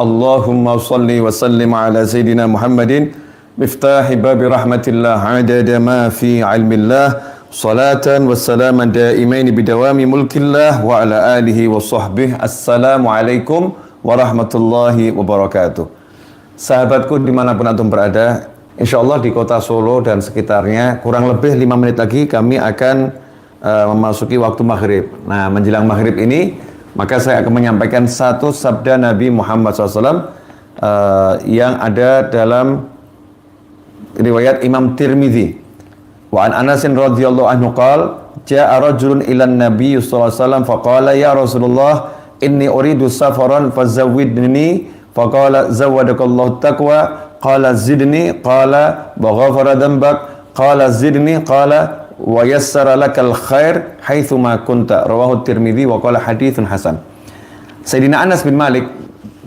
Allahumma salli wa sallim ala Sayyidina Muhammadin miftahi babi rahmatillah adada ma fi ilmillah salatan wa salaman daimaini bidawami mulkillah wa ala alihi wa sahbihi. Assalamualaikum warahmatullahi wabarakatuh. Sahabatku dimanapun antum berada, insyaallah di kota Solo dan sekitarnya kurang lebih 5 menit lagi kami akan memasuki waktu maghrib. Nah, menjelang maghrib ini maka saya akan menyampaikan satu sabda Nabi Muhammad SAW yang ada dalam riwayat Imam Tirmidzi. Wa an Anasin radhiyallahu anhu qala jaa rajulun ilan Nabi sallallahu alaihi wasallam faqala ya Rasulullah inni uridu safaran fazawwidni faqala zawwadakallahu taqwa qala zidni qala wa ghafara dhanbak qala zidni qala wa yassara lakal khair haitsuma kunta rawahu Tirmidzi wa qala haditsun hasan. Sayyidina Anas bin Malik,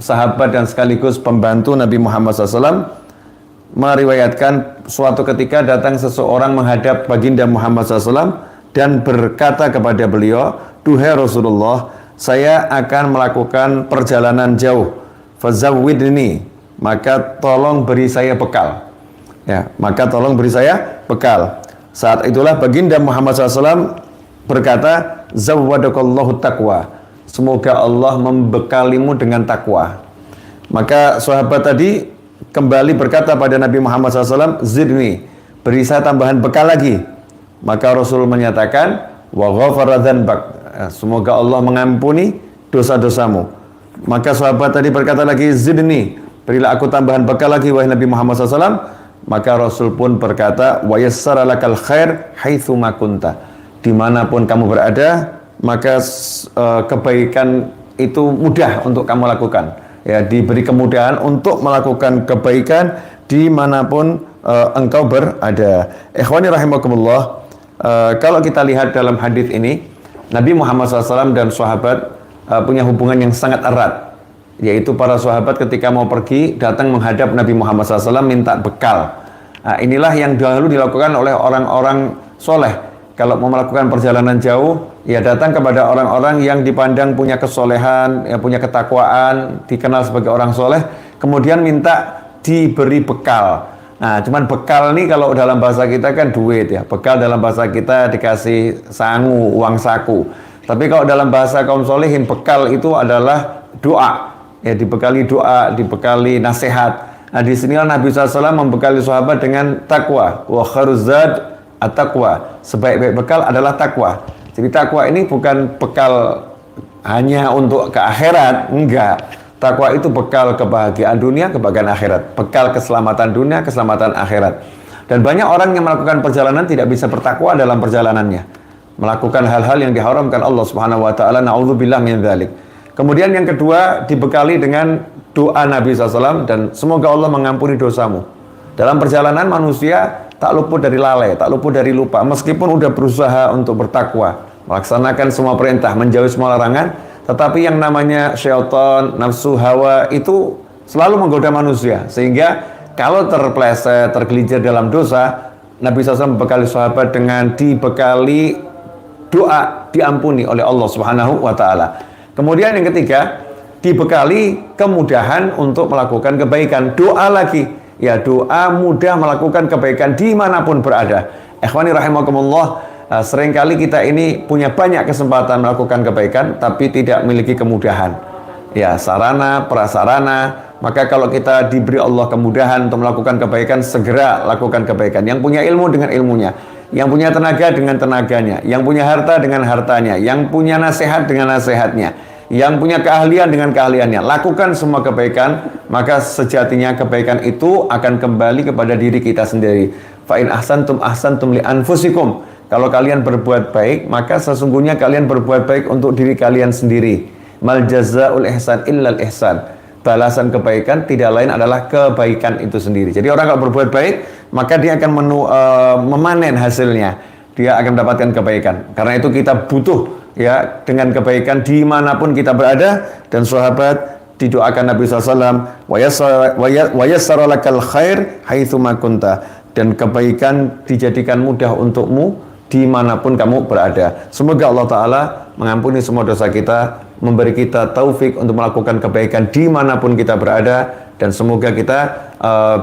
sahabat dan sekaligus pembantu Nabi Muhammad SAW, meriwayatkan suatu ketika datang seseorang menghadap baginda Muhammad SAW dan berkata kepada beliau, "Duhai Rasulullah, saya akan melakukan perjalanan jauh. Fazawwidni, maka tolong beri saya bekal." Ya, maka tolong beri saya bekal. Saat itulah baginda Muhammad SAW berkata, "Zawwadakallahu taqwa." Semoga Allah membekalimu dengan takwa. Maka sahabat tadi kembali berkata pada Nabi Muhammad SAW, "Zidni, beri saya tambahan bekal lagi." Maka Rasul menyatakan, "Wa ghafara dhanbak." Semoga Allah mengampuni dosa-dosamu. Maka sahabat tadi berkata lagi, "Zidni, berilah aku tambahan bekal lagi wahai Nabi Muhammad SAW." Maka Rasul pun berkata, "Wa yassara lakal khair haitsuma kunta." Dimanapun kamu berada, maka kebaikan itu mudah untuk kamu lakukan. Ya, diberi kemudahan untuk melakukan kebaikan dimanapun engkau berada. Ikhwani rahimakumullah, kalau kita lihat dalam hadis ini, Nabi Muhammad SAW dan sahabat punya hubungan yang sangat erat. Yaitu para sahabat ketika mau pergi datang menghadap Nabi Muhammad SAW minta bekal. Nah, inilah yang dahulu dilakukan oleh orang-orang soleh. Kalau mau melakukan perjalanan jauh, ya datang kepada orang-orang yang dipandang punya kesolehan, ya punya ketakwaan, dikenal sebagai orang soleh, kemudian minta diberi bekal. Nah, cuman bekal nih kalau dalam bahasa kita kan duit ya. Bekal dalam bahasa kita dikasih sangu, uang saku. Tapi kalau dalam bahasa kaum solehin, bekal itu adalah doa. Ya, dibekali doa, dibekali nasihat. Nah, di sinilah Nabi SAW membekali sahabat dengan takwa. Wa kharuzad at-taqwa. Sebaik-baik bekal adalah takwa. Jadi takwa ini bukan bekal hanya untuk ke akhirat, enggak. Takwa itu bekal kebahagiaan dunia, kebahagiaan akhirat. Bekal keselamatan dunia, keselamatan akhirat. Dan banyak orang yang melakukan perjalanan tidak bisa bertakwa dalam perjalanannya. Melakukan hal-hal yang diharamkan Allah Subhanahu wa taala. Na'udzubillah min dzalik. Kemudian yang kedua dibekali dengan doa Nabi SAW dan semoga Allah mengampuni dosamu. Dalam perjalanan manusia tak luput dari lalai, tak luput dari lupa. Meskipun udah berusaha untuk bertakwa, melaksanakan semua perintah, menjauhi semua larangan, tetapi yang namanya syaitan, nafsu, hawa itu selalu menggoda manusia. Sehingga kalau terpleset, tergelincir dalam dosa, Nabi SAW membekali sahabat dengan dibekali doa diampuni oleh Allah Subhanahu wa taala. Kemudian yang ketiga, dibekali kemudahan untuk melakukan kebaikan. Doa lagi, ya doa mudah melakukan kebaikan dimanapun berada. Ikhwani rahimakumullah, seringkali kita ini punya banyak kesempatan melakukan kebaikan, tapi tidak memiliki kemudahan. Ya, sarana, prasarana. Maka kalau kita diberi Allah kemudahan untuk melakukan kebaikan, segera lakukan kebaikan. Yang punya ilmu dengan ilmunya, yang punya tenaga dengan tenaganya, yang punya harta dengan hartanya, yang punya nasihat dengan nasihatnya, yang punya keahlian dengan keahliannya. Lakukan semua kebaikan, maka sejatinya kebaikan itu akan kembali kepada diri kita sendiri. Fa in ahsantum ahsantum li anfusikum. Kalau kalian berbuat baik, maka sesungguhnya kalian berbuat baik untuk diri kalian sendiri. Mal jazaa'ul ihsan illal ihsan. Balasan kebaikan tidak lain adalah kebaikan itu sendiri. Jadi orang kalau berbuat baik, maka dia akan memanen hasilnya. Dia akan mendapatkan kebaikan. Karena itu kita butuh ya dengan kebaikan dimanapun kita berada. Dan sahabat didoakan Nabi SAW, wa yassara lakal khair haitsuma kunta. Dan kebaikan dijadikan mudah untukmu dimanapun kamu berada. Semoga Allah Ta'ala mengampuni semua dosa kita memberi kita taufik untuk melakukan kebaikan dimanapun kita berada, dan semoga kita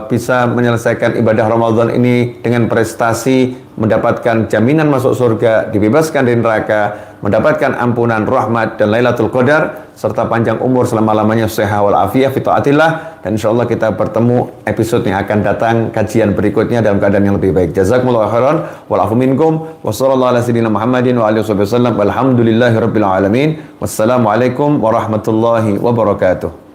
bisa menyelesaikan ibadah Ramadan ini dengan prestasi, mendapatkan jaminan masuk surga, dibebaskan dari neraka, mendapatkan ampunan, rahmat, dan Lailatul Qadar, serta panjang umur selama-lamanya, sehat wal afiyah fi taatillah. Dan insyaallah kita bertemu episode yang akan datang, kajian berikutnya dalam keadaan yang lebih baik. Jazakumullahu khairan wal afu minkum wa sallallahu ala sayyidina Muhammadin wa alihi wasallam. Walhamdulillahirabbil alamin. Wassalamualaikum warahmatullahi wabarakatuh.